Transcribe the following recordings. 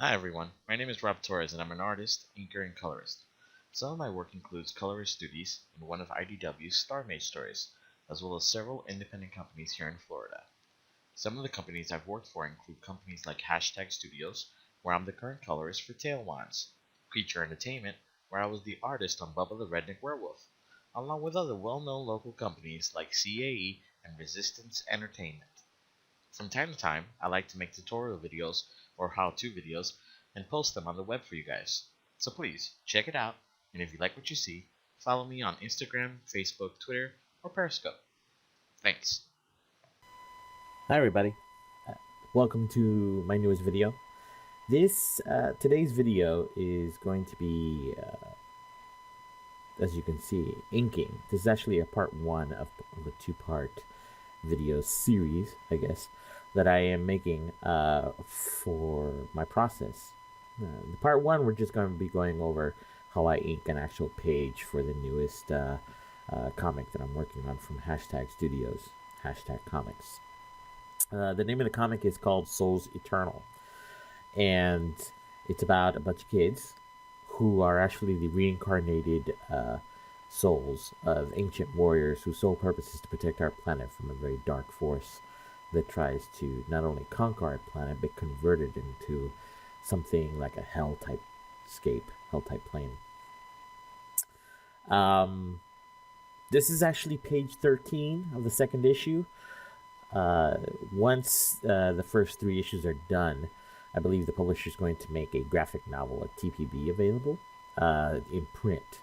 Hi everyone, my name is Rob Torres and I'm an artist, inker, and colorist. Some of my work includes colorist duties in one of IDW's Star Mage stories, as well as several independent companies here in Florida. Some of the companies I've worked for include companies like Hashtag Studios, where I'm the current colorist for Tail Wands, Creature Entertainment, where I was the artist on Bubba the Redneck Werewolf, along with other well-known local companies like CAE and Resistance Entertainment. From time to time, I like to make tutorial videos or how-to videos and post them on the web for you guys. So please, check it out, and if you like what you see, follow me on Instagram, Facebook, Twitter, or Periscope. Thanks. Hi everybody, uh, welcome to my newest video. Today's video is going to be, as you can see, inking. This is actually a part one of a two-part video series, I guess, that I am making for my process. The part one, we're just going to be going over how I ink an actual page for the newest comic that I'm working on from Hashtag Studios, Hashtag Comics. The name of the comic is called Souls Eternal, and it's about a bunch of kids who are actually the reincarnated souls of ancient warriors whose sole purpose is to protect our planet from a very dark force that tries to not only conquer our planet but convert it into something like a hell type scape, hell type plane. Um, this is actually page 13 of the second issue. Once the first three issues are done, I believe the publisher is going to make a graphic novel, a TPB, available in print.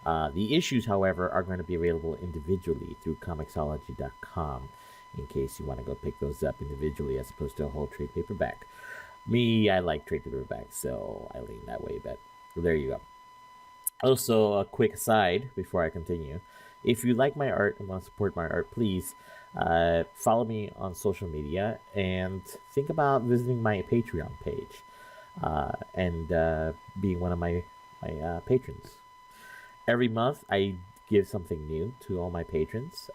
The issues, however, are going to be available individually through Comixology.com in case you want to go pick those up individually as opposed to a whole trade paperback. Me, I like trade paperbacks, so I lean that way, but there you go. Also, a quick aside before I continue. If you like my art and want to support my art, please follow me on social media and think about visiting my Patreon page and being one of my patrons. Every month, I give something new to all my patrons.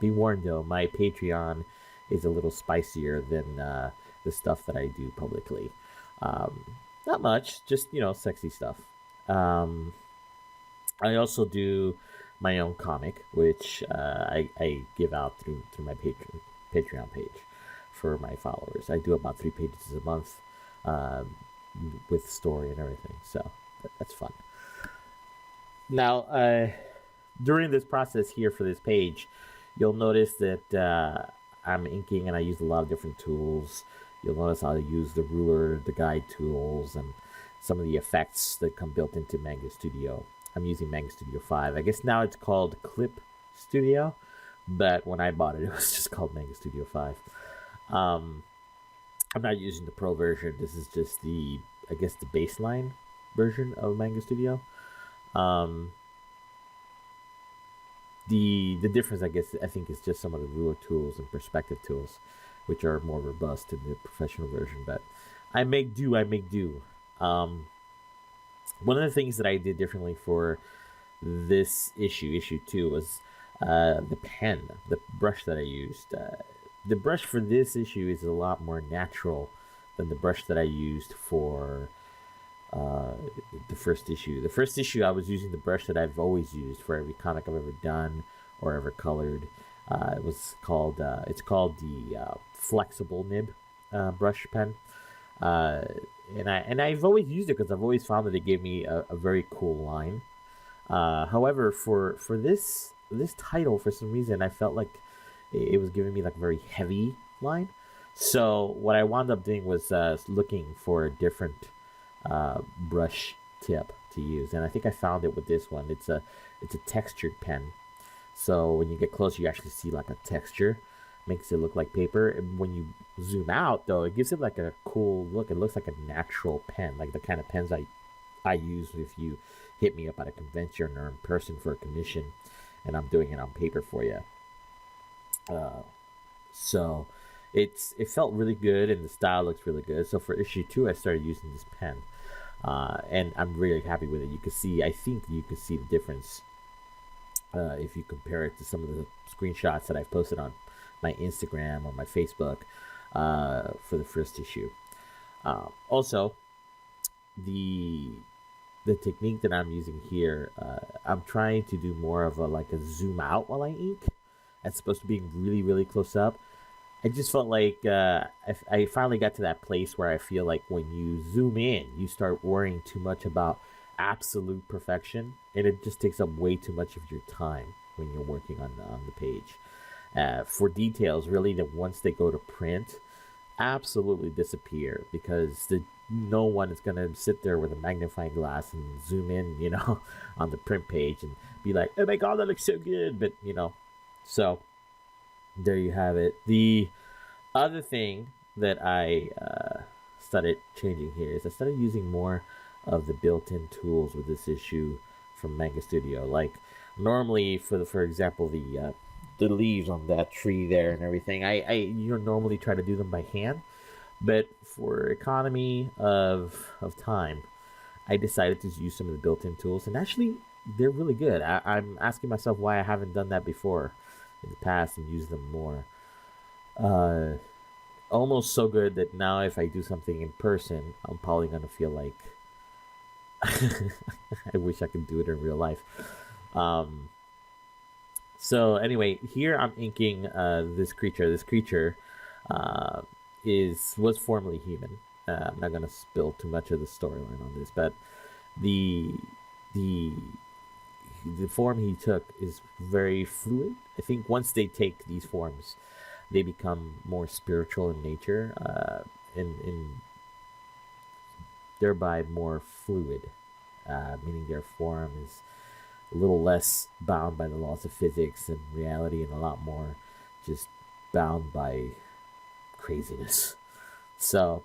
Be warned though, my Patreon is a little spicier than the stuff that I do publicly. Um, Not much, just sexy stuff. Um, I also do my own comic, which I give out through my Patreon page for my followers. I do about 3 pages a month um, with story and everything, so that's fun. Now, during this process here for this page, you'll notice that I'm inking and I use a lot of different tools. You'll notice how I use the ruler, the guide tools, and some of the effects that come built into Manga Studio. I'm using Manga Studio 5. I guess now it's called Clip Studio, but when I bought it, it was just called Manga Studio 5. Um, I'm not using the pro version. This is just I guess, the baseline version of Manga Studio. Um, the difference, I guess, I think is just some of the ruler tools and perspective tools, which are more robust in the professional version. But I make do. I make do. Um, One of the things that I did differently for this issue 2, was the pen, the brush that I used. The brush for this issue is a lot more natural than the brush that I used for uh, the first issue. The first issue, I was using the brush that I've always used for every comic I've ever done or ever colored. It's called the flexible nib brush pen. Uh, and I've always used it because I've always found that it gave me a very cool line. However, for this title, for some reason, I felt like it was giving me like a very heavy line. So what I wound up doing was looking for a different brush tip to use, and I think I found it with this one. It's a textured pen, so when you get close, you actually see like a texture, makes it look like paper. And when you zoom out, though, it gives it like a cool look. It looks like a natural pen, like the kind of pens I use if you hit me up at a convention or in person for a commission, and I'm doing it on paper for you. Uh, so it felt really good, and the style looks really good. So for issue 2, I started using this pen, and I'm really happy with it. I think you can see the difference if you compare it to some of the screenshots that I've posted on my Instagram or my Facebook for the first issue. Also, the the technique that I'm using here, I'm trying to do more of a like a zoom out while I ink, as opposed to being really really close up. I just felt like I finally got to that place where I feel like when you zoom in, you start worrying too much about absolute perfection, and it just takes up way too much of your time when you're working on the page. For details, really, that once they go to print, absolutely disappear because no one is going to sit there with a magnifying glass and zoom in, on the print page and be like, oh my god, that looks so good. But, so there you have it. The other thing that I started changing here is I started using more of the built-in tools with this issue from Manga Studio. Like normally, for example, the leaves on that tree there and everything, I normally try to do them by hand, but for economy of time, I decided to use some of the built-in tools, and actually they're really good. I'm asking myself why I haven't done that before in the past and used them more. Uh, Almost so good that now if I do something in person, I'm probably gonna feel like I wish I could do it in real life. Um, so anyway, here I'm inking this creature. This creature uh, was formerly human. I'm not gonna spill too much of the storyline on this, but the the the form he took is very fluid. I think once they take these forms, they become more spiritual in nature, and thereby more fluid, meaning their form is a little less bound by the laws of physics and reality, and a lot more just bound by craziness. So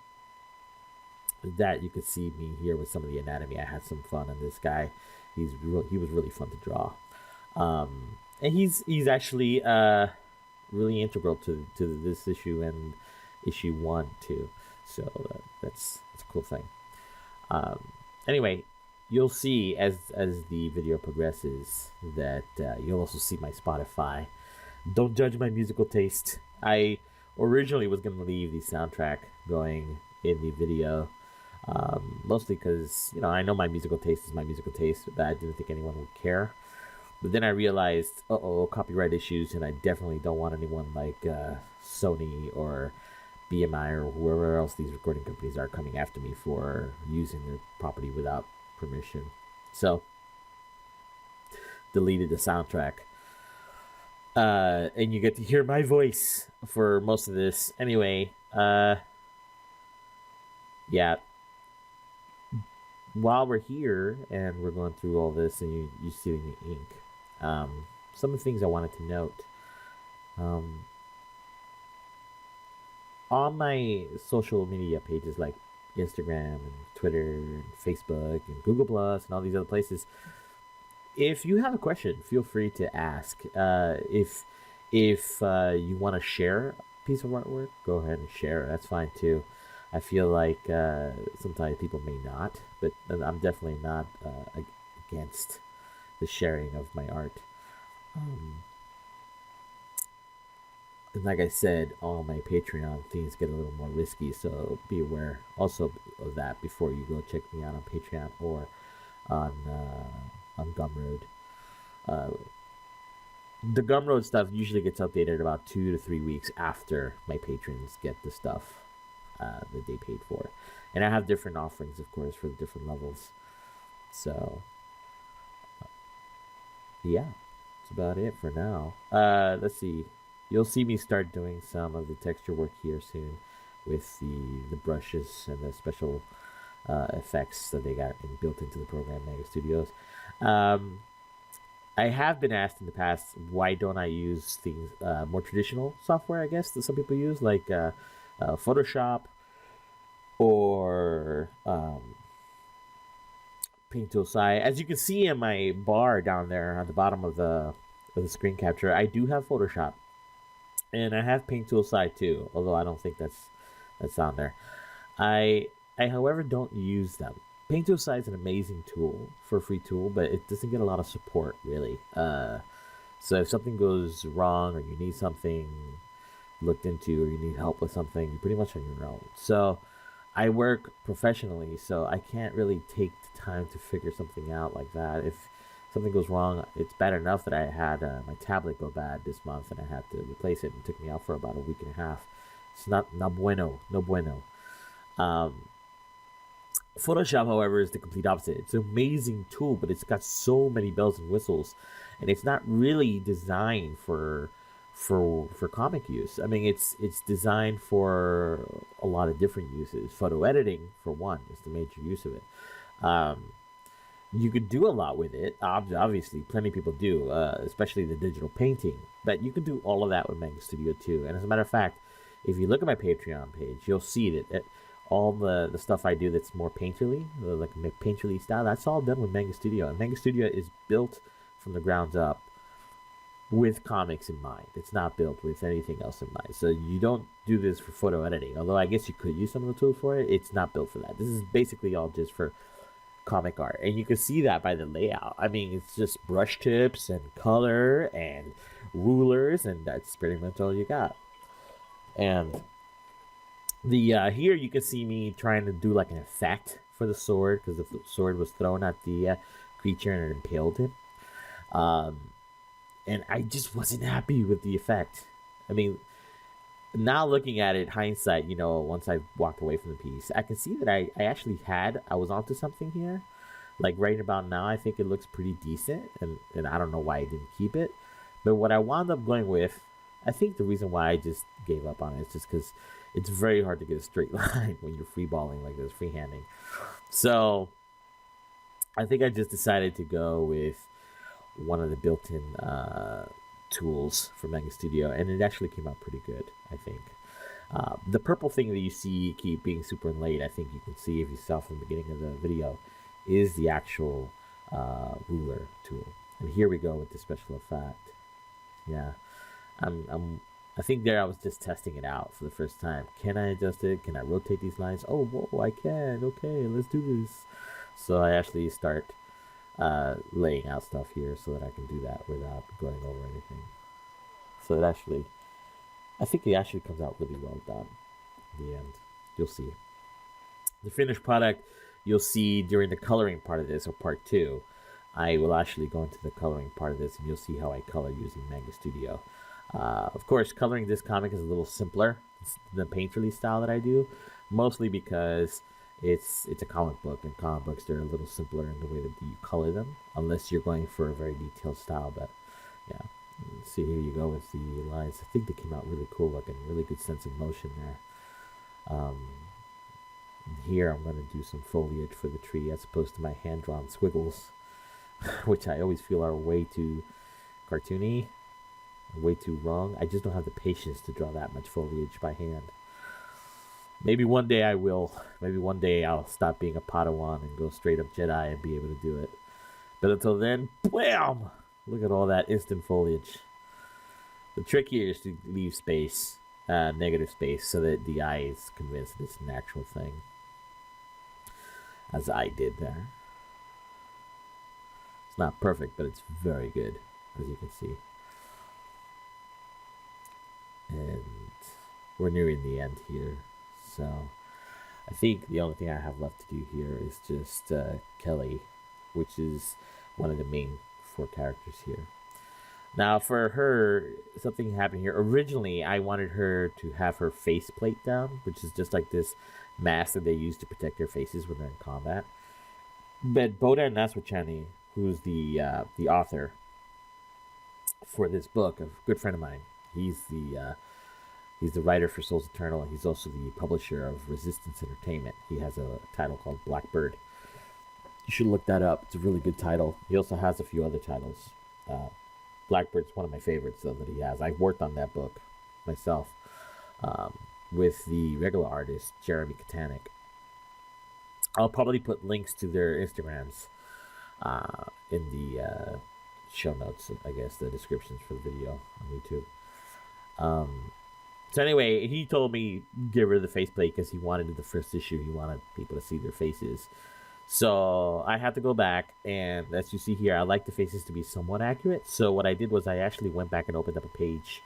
that you could see me here with some of the anatomy. I had some fun on this guy. He was really fun to draw, and he's actually really integral to this issue and issue 1 too. So that's a cool thing. Um, Anyway, you'll see as the video progresses that you'll also see my Spotify. Don't judge my musical taste. I originally was gonna leave the soundtrack going in the video, mostly because I know my musical taste is my musical taste, but I didn't think anyone would care. But then I realized, copyright issues, and I definitely don't want anyone like Sony or BMI or whoever else these recording companies are coming after me for using their property without permission. So, deleted the soundtrack. And you get to hear my voice for most of this. Anyway, yeah. While we're here and we're going through all this and you see the ink, some of the things I wanted to note. On my social media pages like Instagram and Twitter and Facebook and Google Plus and all these other places, if you have a question, feel free to ask. If you want to share a piece of artwork, go ahead and share it. That's fine too. I feel like sometimes people may not, but I'm definitely not against the sharing of my art. And like I said, on my Patreon, things get a little more risky, so be aware also of that before you go check me out on Patreon or on Gumroad. The Gumroad stuff usually gets updated about 2 to 3 weeks after my patrons get the stuff that they paid for, and I have different offerings, of course, for the different levels. So, yeah, that's about it for now. Let's see. You'll see me start doing some of the texture work here soon with the brushes and the special effects that they got built into the program, Manga Studios. I have been asked in the past, why don't I use things, more traditional software, I guess, that some people use, like Photoshop or Paint Tool Sai. As you can see in my bar down there on the bottom of the screen capture, I do have Photoshop. And I have Paint Tool Sai too, although I don't think that's on there. I however don't use them. Paint Tool Sai is an amazing tool for a free tool, but it doesn't get a lot of support really. So if something goes wrong or you need something looked into or you need help with something, you're pretty much on your own. So I work professionally, so I can't really take the time to figure something out like that. If something goes wrong, it's bad enough that I had my tablet go bad this month and I had to replace it, and it took me out for about a week and a half. It's not no bueno, no bueno. Um, Photoshop, however, is the complete opposite. It's an amazing tool, but it's got so many bells and whistles, and it's not really designed for comic use. I mean, it's designed for a lot of different uses. Photo editing, for one, is the major use of it. Um, you could do a lot with it. Obviously, plenty of people do, especially the digital painting. But you can do all of that with Manga Studio too. And as a matter of fact, if you look at my Patreon page, you'll see that all the stuff I do that's more painterly, like painterly style, that's all done with Manga Studio. And Manga Studio is built from the ground up with comics in mind. It's not built with anything else in mind. So you don't do this for photo editing. Although I guess you could use some of the tools for it, it's not built for that. This is basically all just for comic art. And you can see that by the layout. I mean, it's just brush tips and color and rulers, and that's pretty much all you got. And the here you can see me trying to do like an effect for the sword, because the sword was thrown at the creature and it impaled him. Um, and I just wasn't happy with the effect. I mean, now looking at it, hindsight, once I walked away from the piece, I can see that I was onto something here. Like right about now, I think it looks pretty decent, and I don't know why I didn't keep it. But what I wound up going with, I think the reason why I just gave up on it is just because it's very hard to get a straight line when you're freeballing like this, freehanding. So I think I just decided to go with one of the built-in tools for Manga Studio, and it actually came out pretty good, I think. The purple thing that you see keep being super inlaid, I think you can see if you saw from the beginning of the video, is the actual ruler tool. And here we go with the special effect. Yeah, I think there I was just testing it out for the first time. Can I adjust it? Can I rotate these lines? Oh, whoa, I can. Okay, let's do this. So I actually start laying out stuff here so that I can do that without going over anything. So I think it actually comes out really well done in the end. You'll see. The finished product, you'll see during the coloring part of this, or part 2. I will actually go into the coloring part of this, and you'll see how I color using Manga Studio. Of course, coloring this comic is a little simpler than the painterly style that I do, mostly because it's a comic book, and comic books, they're a little simpler in the way that you color them, unless you're going for a very detailed style. But yeah, see, here you go with the lines. I think they came out really cool looking, really good sense of motion there. Here I'm going to do some foliage for the tree as opposed to my hand-drawn squiggles, which I always feel are way too cartoony, way too wrong. I just don't have the patience to draw that much foliage by hand. Maybe one day I will. Maybe one day I'll stop being a Padawan and go straight up Jedi and be able to do it. But until then, blam! Look at all that instant foliage. The trick here is to leave space, negative space, so that the eye is convinced that it's an actual thing. As I did there. It's not perfect, but it's very good, as you can see. And we're nearing the end here. So I think the only thing I have left to do here is just Kelly, which is one of the main 4 characters here. Now for her, something happened here. Originally, I wanted her to have her face plate down, which is just like this mask that they use to protect their faces when they're in combat. But Bodan Naswachani, who's the author for this book, a good friend of mine, he's the writer for Souls Eternal, and he's also the publisher of Resistance Entertainment. He has a title called Blackbird. You should look that up. It's a really good title. He also has a few other titles. Blackbird's one of my favorites, though, that he has. I've worked on that book myself with the regular artist, Jeremy Katanik. I'll probably put links to their Instagrams in the show notes, I guess, the descriptions for the video on YouTube. So anyway, he told me get rid of the faceplate because he wanted the first issue. He wanted people to see their faces. So I had to go back, and as you see here, I like the faces to be somewhat accurate. So what I did was I actually went back and opened up a page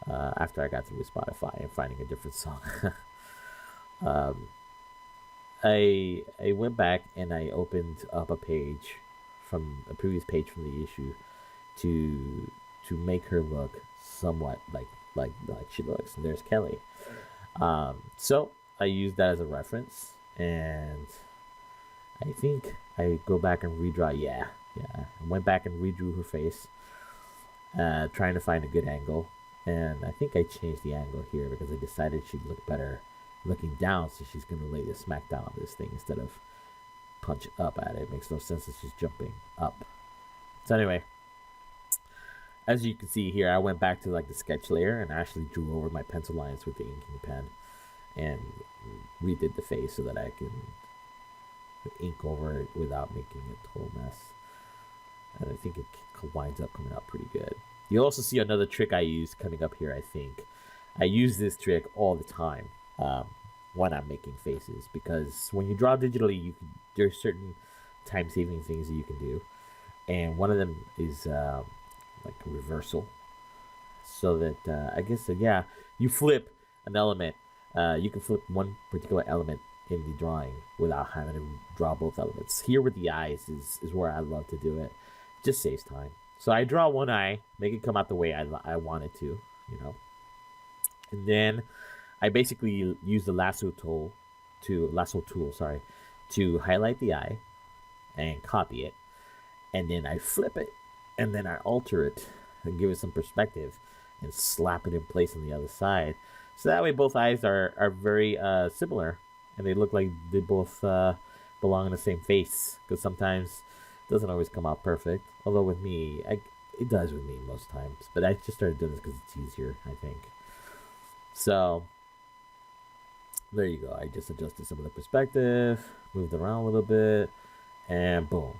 after I got through with Spotify and finding a different song. I went back and I opened up a page from a previous page from the issue to make her look somewhat like she looks. And there's Kelly. So I used that as a reference, and I think I go back and redraw. Yeah. I went back and redrew her face, trying to find a good angle. And I think I changed the angle here because I decided she'd look better looking down, so she's going to lay the smack down on this thing instead of punch up at it. It makes no sense that she's jumping up. So anyway, as you can see here, I went back to like the sketch layer and I actually drew over my pencil lines with the inking pen and redid the face so that I can ink over it without making a total mess. And I think it winds up coming out pretty good. You'll also see another trick I use coming up here, I think. I use this trick all the time when I'm making faces, because when you draw digitally, there's certain time-saving things that you can do. And one of them is like a reversal. So that, I guess, you flip an element. You can flip one particular element in the drawing without having to draw both elements. Here with the eyes is where I love to do it. Just saves time. So I draw one eye, make it come out the way I want it to, and then I basically use the lasso tool to highlight the eye and copy it, and then I flip it, and then I alter it and give it some perspective and slap it in place on the other side. So that way both eyes are very similar, and they look like they both belong in the same face, because sometimes doesn't always come out perfect. Although with me, it does with me most times. But I just started doing this because it's easier, I think. So there you go. I just adjusted some of the perspective, moved around a little bit, and boom.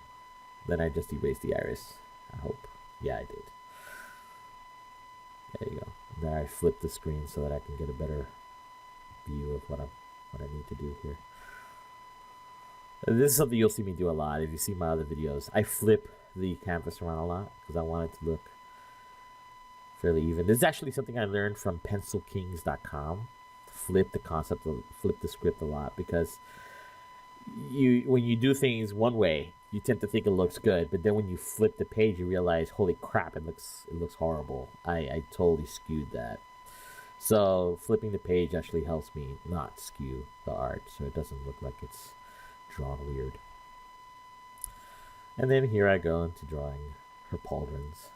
Then I just erased the iris. I hope. Yeah, I did. There you go. Then I flipped the screen so that I can get a better view of what I need to do here. This is something you'll see me do a lot. If you see my other videos, I flip the canvas around a lot because I want it to look fairly even. This is actually something I learned from pencilkings.com. Flip the script a lot, because when you do things one way, you tend to think it looks good, but then when you flip the page, you realize, holy crap, it looks horrible. I totally skewed that. So flipping the page actually helps me not skew the art, so it doesn't look like it's drawn weird. And then here I go into drawing her pauldrons,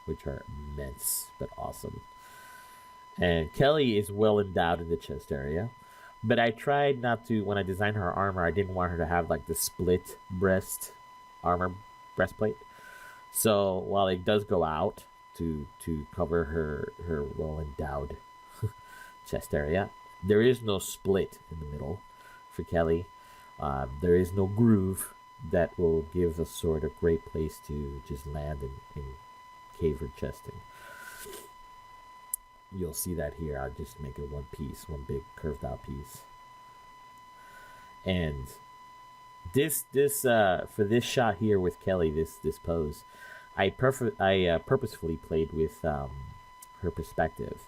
which are immense but awesome. And Kelly is well endowed in the chest area, but I tried not to. When I designed her armor, I didn't want her to have like the split breast armor breastplate. So while it does go out to cover her well endowed chest area, there is no split in the middle for Kelly. There is no groove that will give the sword a great place to just land and cave her chest in. You'll see that here. I'll just make it one piece, one big curved out piece. And this for this shot here with Kelly, this pose, I purposefully played with her perspective.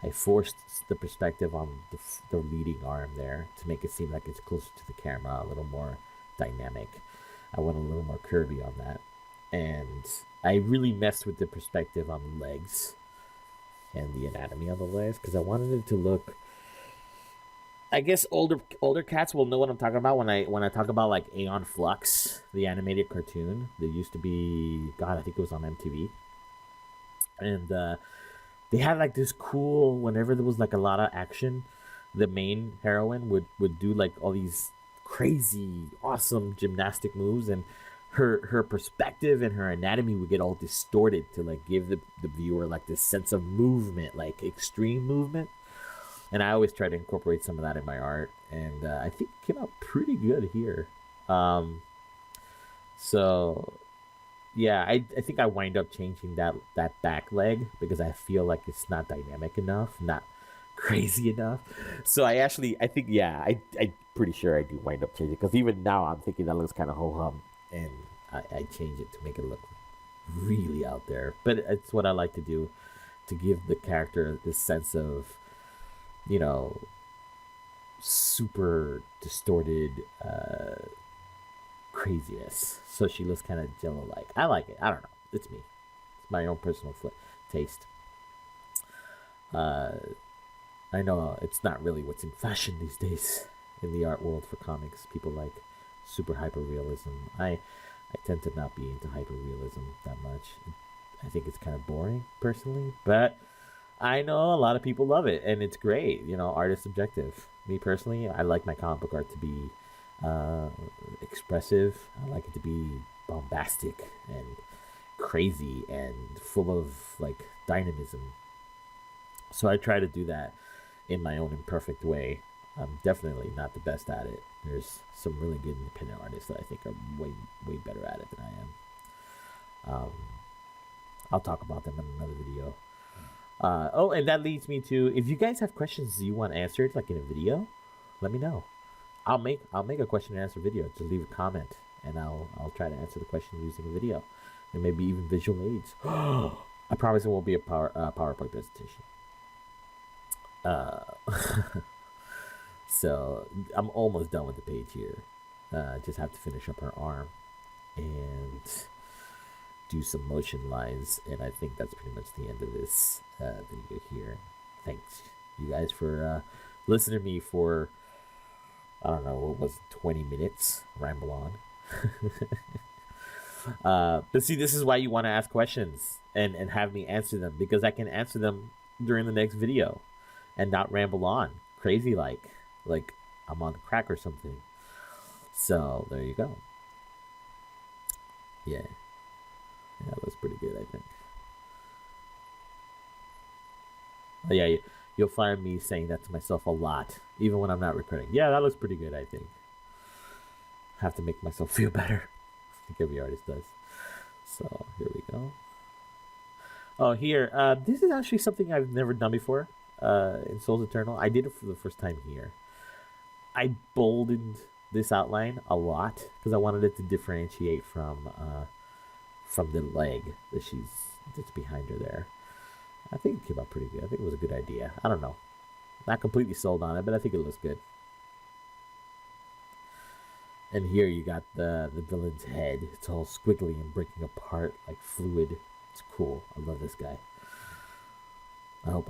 I forced the perspective on the leading arm there to make it seem like it's closer to the camera, a little more dynamic. I went a little more curvy on that. And I really messed with the perspective on the legs and the anatomy on the legs, because I wanted it to look, I guess older cats will know what I'm talking about when I talk about like Aeon Flux, the animated cartoon. There used to be, God, I think it was on MTV. And they had like this cool, whenever there was like a lot of action, the main heroine would do like all these crazy, awesome gymnastic moves, and her perspective and her anatomy would get all distorted to like give the viewer like this sense of movement, like extreme movement. And I always try to incorporate some of that in my art, and I think it came out pretty good here. So yeah, I think I wind up changing that back leg because I feel like it's not dynamic enough, not crazy enough. So I think, yeah, I'm pretty sure I do wind up changing, because even now I'm thinking that looks kind of ho-hum, and I change it to make it look really out there. But it's what I like to do, to give the character this sense of, super distorted craziness. So she looks kind of Jello-like. I like it. I don't know. It's me. It's my own personal taste. I know it's not really what's in fashion these days in the art world for comics. People like super hyper realism. I tend to not be into hyper realism that much. I think it's kind of boring personally, but I know a lot of people love it, and it's great. You know, art is subjective. Me personally, I like my comic book art to be expressive. I like it to be bombastic and crazy and full of like dynamism. So I try to do that in my own imperfect way. I'm definitely not the best at it. There's some really good independent artists that I think are way better at it than I am. I'll talk about them in another video. Oh, and that leads me to, if you guys have questions you want answered, like in a video, let me know. I'll make a question and answer video. Just leave a comment, and I'll try to answer the question using a video, and maybe even visual aids. I promise it won't be a PowerPoint presentation. So I'm almost done with the page here. Just have to finish up her arm and do some motion lines, and I think that's pretty much the end of this video here. Thanks you guys for listening to me for, I don't know, what was it, 20 minutes ramble on. But see, this is why you want to ask questions and have me answer them, because I can answer them during the next video and not ramble on crazy like I'm on crack or something. So there you go. Yeah, that was pretty good, I think. But yeah, you'll find me saying that to myself a lot, even when I'm not recording. Yeah, that looks pretty good, I think. Have to make myself feel better. I think every artist does. So here we go. Oh, here. This is actually something I've never done before in Souls Eternal. I did it for the first time here. I bolded this outline a lot because I wanted it to differentiate from the leg that's behind her there. I think it came out pretty good. I think it was a good idea. I don't know. Not completely sold on it, but I think it looks good. And here you got the villain's head. It's all squiggly and breaking apart like fluid. It's cool. I love this guy. I hope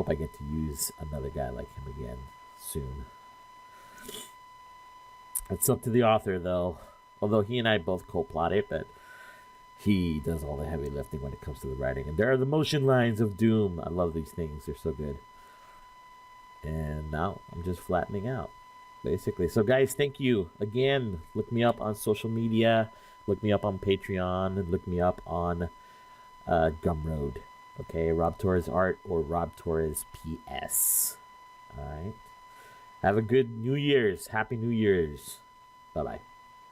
I get to use another guy like him again soon. It's up to the author though. Although he and I both co-plot it, but he does all the heavy lifting when it comes to the writing. And there are the motion lines of Doom. I love these things. They're so good. And now I'm just flattening out, basically. So guys, thank you again. Look me up on social media. Look me up on Patreon. And look me up on Gumroad. Okay, Rob Torres Art or Rob Torres PS. All right. Have a good New Year's. Happy New Year's. Bye-bye.